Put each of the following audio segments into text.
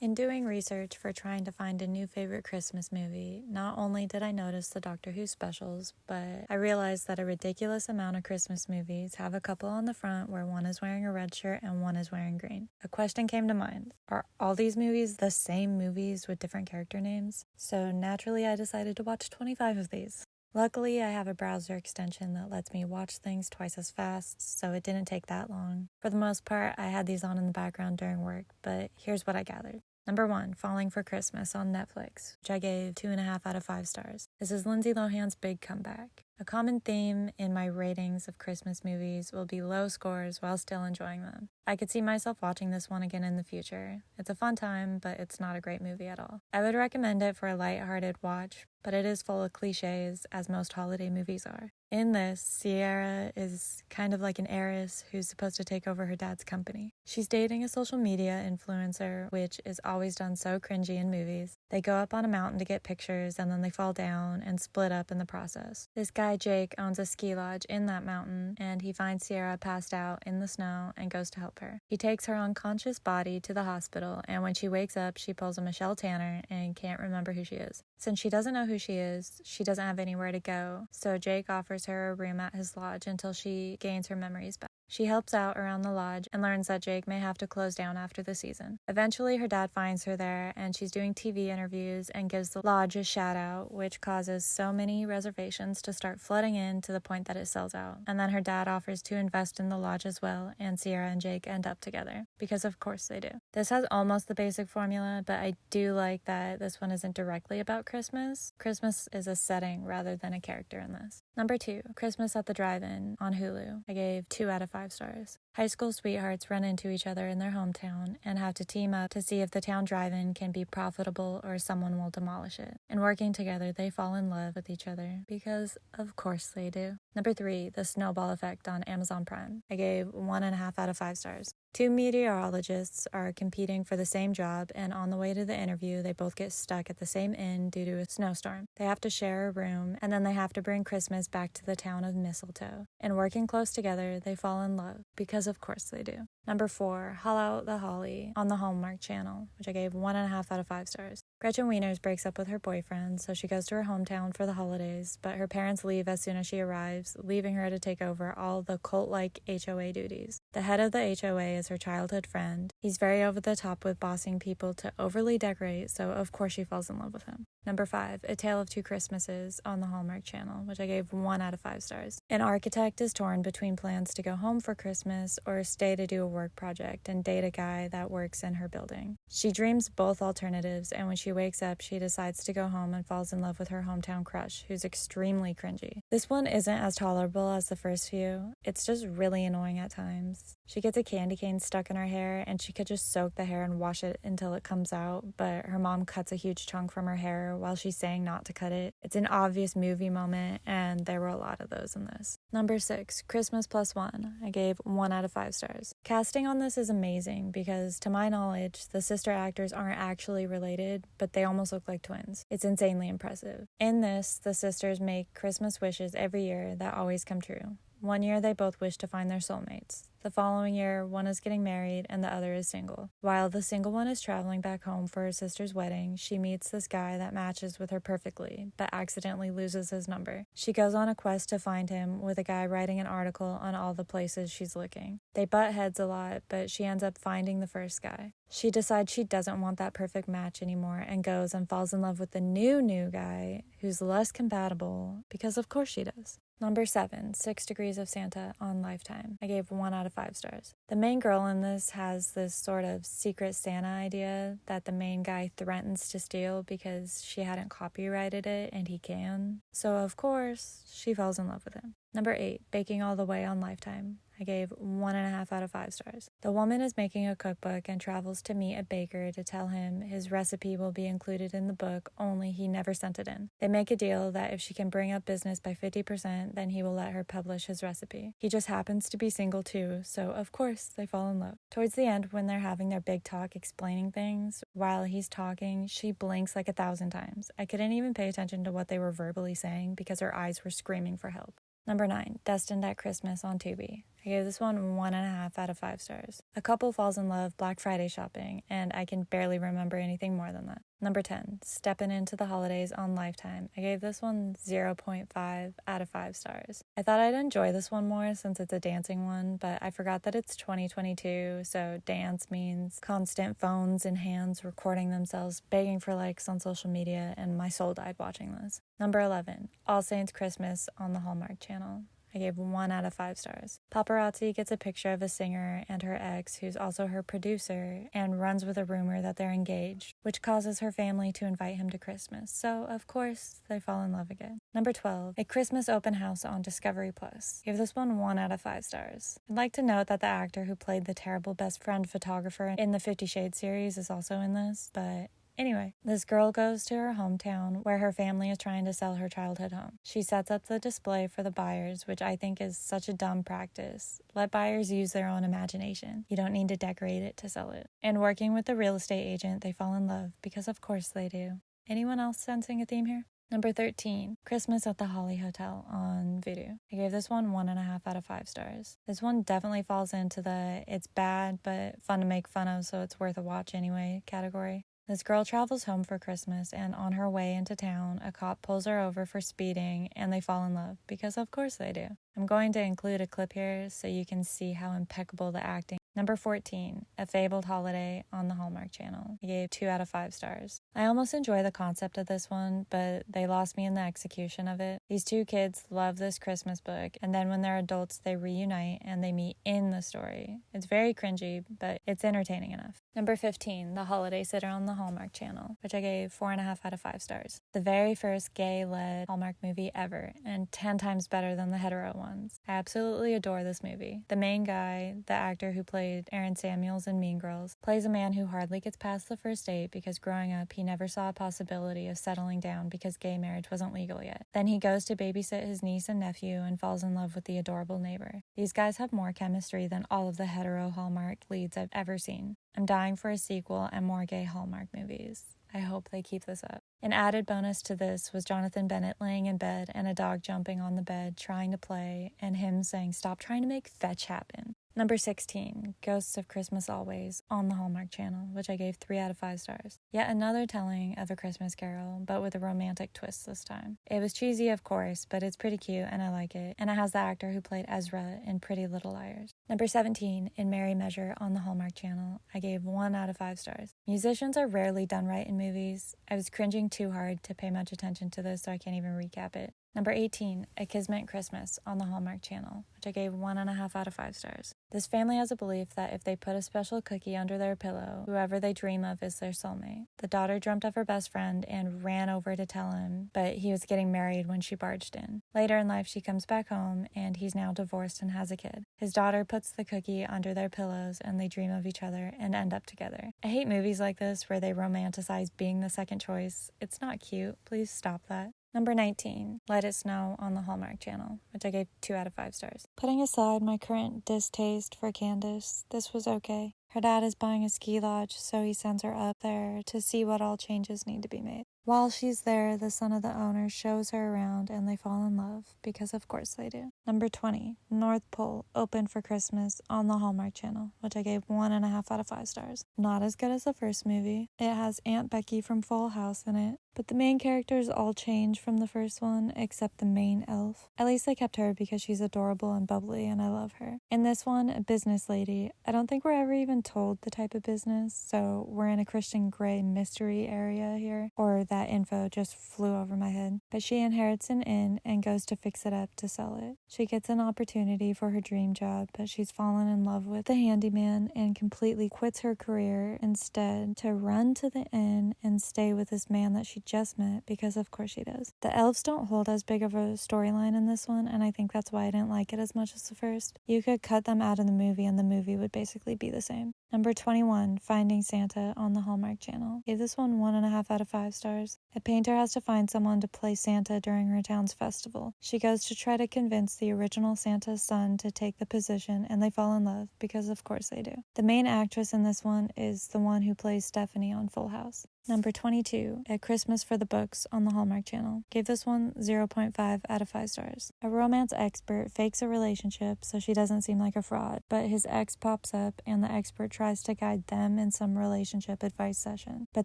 In doing research for trying to find a new favorite Christmas movie, not only did I notice the Doctor Who specials, but I realized that a ridiculous amount of Christmas movies have a couple on the front where one is wearing a red shirt and one is wearing green. A question came to mind. Are all these movies the same movies with different character names? So naturally I decided to watch 25 of these. Luckily, I have a browser extension that lets me watch things twice as fast, so it didn't take that long. For the most part, I had these on in the background during work, but here's what I gathered. Number 1, Falling for Christmas on Netflix, which I gave 2.5 out of 5 stars. This is Lindsay Lohan's big comeback. A common theme in my ratings of Christmas movies will be low scores while still enjoying them. I could see myself watching this one again in the future. It's a fun time, but it's not a great movie at all. I would recommend it for a lighthearted watch, but it is full of cliches, as most holiday movies are. In this, Sierra is kind of like an heiress who's supposed to take over her dad's company. She's dating a social media influencer, which is always done so cringy in movies. They go up on a mountain to get pictures, and then they fall down and split up in the process. This guy, Jake, owns a ski lodge in that mountain, and he finds Sierra passed out in the snow and goes to help her. He takes her unconscious body to the hospital, and when she wakes up, she pulls a Michelle Tanner and can't remember who she is. Since she doesn't know who she is, she doesn't have anywhere to go, so Jake offers her a room at his lodge until she gains her memories back. She helps out around the lodge and learns that Jake may have to close down after the season. Eventually, her dad finds her there, and she's doing TV interviews and gives the lodge a shout-out, which causes so many reservations to start flooding in to the point that it sells out. And then her dad offers to invest in the lodge as well, and Sierra and Jake end up together, because of course they do. This has almost the basic formula, but I do like that this one isn't directly about Christmas. Christmas is a setting rather than a character in this. Number 2, Christmas at the Drive-In on Hulu. I gave 2 out of 5 stars. High school sweethearts run into each other in their hometown and have to team up to see if the town drive-in can be profitable or someone will demolish it. In working together, they fall in love with each other because of course they do. Number 3, The Snowball Effect on Amazon Prime. I gave 1.5 out of 5 stars. 2 meteorologists are competing for the same job, and on the way to the interview, they both get stuck at the same inn due to a snowstorm. They have to share a room, and then they have to bring Christmas back to the town of Mistletoe. And working close together, they fall in love, because of course they do. Number 4, Haul Out the Holly on the Hallmark Channel, which I gave 1.5 out of 5 stars. Gretchen Wieners breaks up with her boyfriend, so she goes to her hometown for the holidays, but her parents leave as soon as she arrives, leaving her to take over all the cult-like HOA duties. The head of the HOA is her childhood friend. He's very over the top with bossing people to overly decorate, so of course she falls in love with him. Number 5, A Tale of Two Christmases on the Hallmark Channel, which I gave 1 out of 5 stars. An architect is torn between plans to go home for Christmas or stay to do a work project and date a guy that works in her building. She dreams both alternatives, and when she wakes up, she decides to go home and falls in love with her hometown crush, who's extremely cringy. This one isn't as tolerable as the first few. It's just really annoying at times. She gets a candy cane stuck in her hair, and she could just soak the hair and wash it until it comes out, but her mom cuts a huge chunk from her hair while she's saying not to cut it. It's an obvious movie moment, and there were a lot of those in this. Number 6, Christmas Plus One. I gave 1 out of 5 stars. Casting on this is amazing because, to my knowledge, the sister actors aren't actually related, but they almost look like twins. It's insanely impressive. In this, the sisters make Christmas wishes every year that always come true. One year, they both wish to find their soulmates. The following year, one is getting married and the other is single. While the single one is traveling back home for her sister's wedding, she meets this guy that matches with her perfectly, but accidentally loses his number. She goes on a quest to find him, with a guy writing an article on all the places she's looking. They butt heads a lot, but she ends up finding the first guy. She decides she doesn't want that perfect match anymore and goes and falls in love with the new guy who's less compatible, because of course she does. Number 7, 6 Degrees of Santa on Lifetime. I gave 1 out of 5 stars. The main girl in this has this sort of secret Santa idea that the main guy threatens to steal because she hadn't copyrighted it and he can. So of course, she falls in love with him. Number 8, Baking All the Way on Lifetime. I gave 1.5 out of 5 stars. The woman is making a cookbook and travels to meet a baker to tell him his recipe will be included in the book, only he never sent it in. They make a deal that if she can bring up business by 50%, then he will let her publish his recipe. He just happens to be single too, so of course they fall in love. Towards the end, when they're having their big talk explaining things, while he's talking, she blinks like 1,000 times. I couldn't even pay attention to what they were verbally saying because her eyes were screaming for help. Number 9, Destined at Christmas on Tubi. I gave this one 1.5 out of 5 stars. A couple falls in love Black Friday shopping, and I can barely remember anything more than that. Number 10, Steppin' Into the Holidays on Lifetime. I gave this one 0.5 out of 5 stars. I thought I'd enjoy this one more since it's a dancing one, but I forgot that it's 2022, so dance means constant phones in hands recording themselves, begging for likes on social media, and my soul died watching this. Number 11, All Saints Christmas on the Hallmark Channel. I gave 1 out of 5 stars. Paparazzi gets a picture of a singer and her ex, who's also her producer, and runs with a rumor that they're engaged, which causes her family to invite him to Christmas. So, of course, they fall in love again. Number 12, A Christmas Open House on Discovery Plus. Give this one 1 out of 5 stars. I'd like to note that the actor who played the terrible best friend photographer in the 50 Shades series is also in this, but anyway, this girl goes to her hometown where her family is trying to sell her childhood home. She sets up the display for the buyers, which I think is such a dumb practice. Let buyers use their own imagination. You don't need to decorate it to sell it. And working with the real estate agent, they fall in love, because of course they do. Anyone else sensing a theme here? Number 13, Christmas at the Holly Hotel on Vudu. I gave this one 1.5 out of 5 stars. This one definitely falls into the it's bad but fun to make fun of, so it's worth a watch anyway category. This girl travels home for Christmas, and on her way into town, a cop pulls her over for speeding, and they fall in love, because of course they do. I'm going to include a clip here so you can see how impeccable the acting. Number 14, A Fabled Holiday on the Hallmark Channel. I gave 2 out of 5 stars. I almost enjoy the concept of this one, but they lost me in the execution of it. These two kids love this Christmas book, and then when they're adults, they reunite and they meet in the story. It's very cringy, but it's entertaining enough. Number 15, The Holiday Sitter on the Hallmark Channel, which I gave 4.5 out of 5 stars. The very first gay-led Hallmark movie ever, and 10 times better than the hetero ones. I absolutely adore this movie. The main guy, the actor who played Aaron Samuels in Mean Girls, plays a man who hardly gets past the first date because growing up he never saw a possibility of settling down because gay marriage wasn't legal yet. Then he goes to babysit his niece and nephew and falls in love with the adorable neighbor. These guys have more chemistry than all of the hetero Hallmark leads I've ever seen. I'm dying for a sequel and more gay Hallmark movies. I hope they keep this up. An added bonus to this was Jonathan Bennett laying in bed and a dog jumping on the bed trying to play, and him saying, "Stop trying to make fetch happen." Number 16, Ghosts of Christmas Always on the Hallmark Channel, which I gave 3 out of 5 stars. Yet another telling of A Christmas Carol, but with a romantic twist this time. It was cheesy, of course, but it's pretty cute and I like it, and it has the actor who played Ezra in Pretty Little Liars. Number 17, In Merry Measure on the Hallmark Channel, I gave 1 out of 5 stars. Musicians are rarely done right in movies. I was cringing too hard to pay much attention to this, so I can't even recap it. Number 18, A Kismet Christmas on the Hallmark Channel, which I gave 1.5 out of 5 stars. This family has a belief that if they put a special cookie under their pillow, whoever they dream of is their soulmate. The daughter dreamt of her best friend and ran over to tell him, but he was getting married when she barged in. Later in life, she comes back home, and he's now divorced and has a kid. His daughter puts the cookie under their pillows, and they dream of each other and end up together. I hate movies like this where they romanticize being the second choice. It's not cute. Please stop that. Number 19, Let It Snow on the Hallmark Channel, which I gave 2 out of 5 stars. Putting aside my current distaste for Candace, this was okay. Her dad is buying a ski lodge, so he sends her up there to see what all changes need to be made. While she's there, the son of the owner shows her around and they fall in love, because of course they do. Number 20, Northpole, open for Christmas on the Hallmark Channel, which I gave 1.5 out of 5 stars. Not as good as the first movie. It has Aunt Becky from Full House in it, but the main characters all change from the first one except the main elf. At least they kept her because she's adorable and bubbly and I love her. In this one, a business lady. I don't think we're ever even told the type of business, so we're in a Christian Grey mystery area here, or that info just flew over my head. But she inherits an inn and goes to fix it up to sell it. She gets an opportunity for her dream job, but she's fallen in love with the handyman and completely quits her career instead to run to the inn and stay with this man that she just met, because of course she does. The elves don't hold as big of a storyline in this one, and I think that's why I didn't like it as much as the first. You could cut them out of the movie and the movie would basically be the same. Number 21, Finding Santa on the Hallmark Channel. Gave this one 1.5 out of 5 stars. stars. A painter has to find someone to play Santa during her town's festival. She goes to try to convince the original Santa's son to take the position, and they fall in love, because of course they do. The main actress in this one is the one who plays Stephanie on Full House. Number 22, A Christmas for the Books on the Hallmark Channel. Gave this one 0.5 out of 5 stars. A romance expert fakes a relationship so she doesn't seem like a fraud, but his ex pops up and the expert tries to guide them in some relationship advice session. But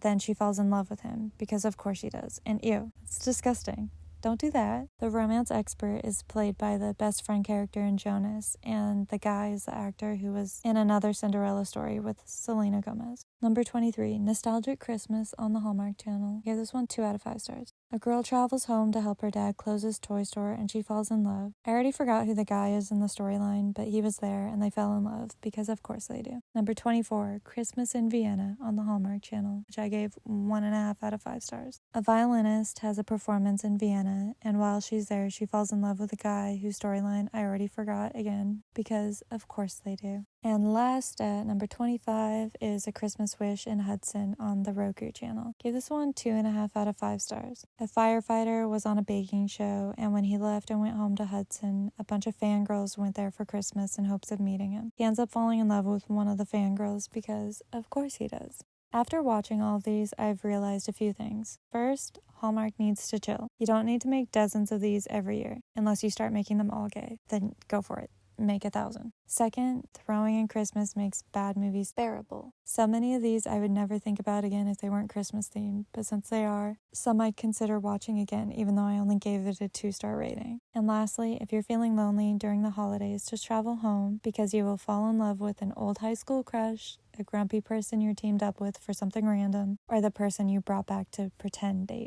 then she falls in love with him, because of course she does. And ew, it's disgusting. Don't do that. The romance expert is played by the best friend character in Jonas, and the guy is the actor who was in another Cinderella story with Selena Gomez. Number 23, Nostalgic Christmas on the Hallmark Channel. Gave this one 2 out of 5 stars. A girl travels home to help her dad close his toy store and she falls in love. I already forgot who the guy is in the storyline, but he was there and they fell in love, because of course they do. Number 24, Christmas in Vienna on the Hallmark Channel, which I gave 1.5 out of 5 stars. A violinist has a performance in Vienna, and while she's there, she falls in love with a guy whose storyline I already forgot again, because of course they do. And last, at number 25, is A Christmas Wish in Hudson on the Roku channel. Gave this one 2.5 out of 5 stars. A firefighter was on a baking show, and when he left and went home to Hudson, a bunch of fangirls went there for Christmas in hopes of meeting him. He ends up falling in love with one of the fangirls, because of course he does. After watching all of these, I've realized a few things. First, Hallmark needs to chill. You don't need to make dozens of these every year, unless you start making them all gay. Then go for it. Make 1,000. Second, throwing in Christmas makes bad movies bearable. So many of these I would never think about again if they weren't Christmas themed, but since they are, some I'd consider watching again, even though I only gave it a 2-star rating. And lastly, if you're feeling lonely during the holidays, just travel home, because you will fall in love with an old high school crush, a grumpy person you're teamed up with for something random, or the person you brought back to pretend date.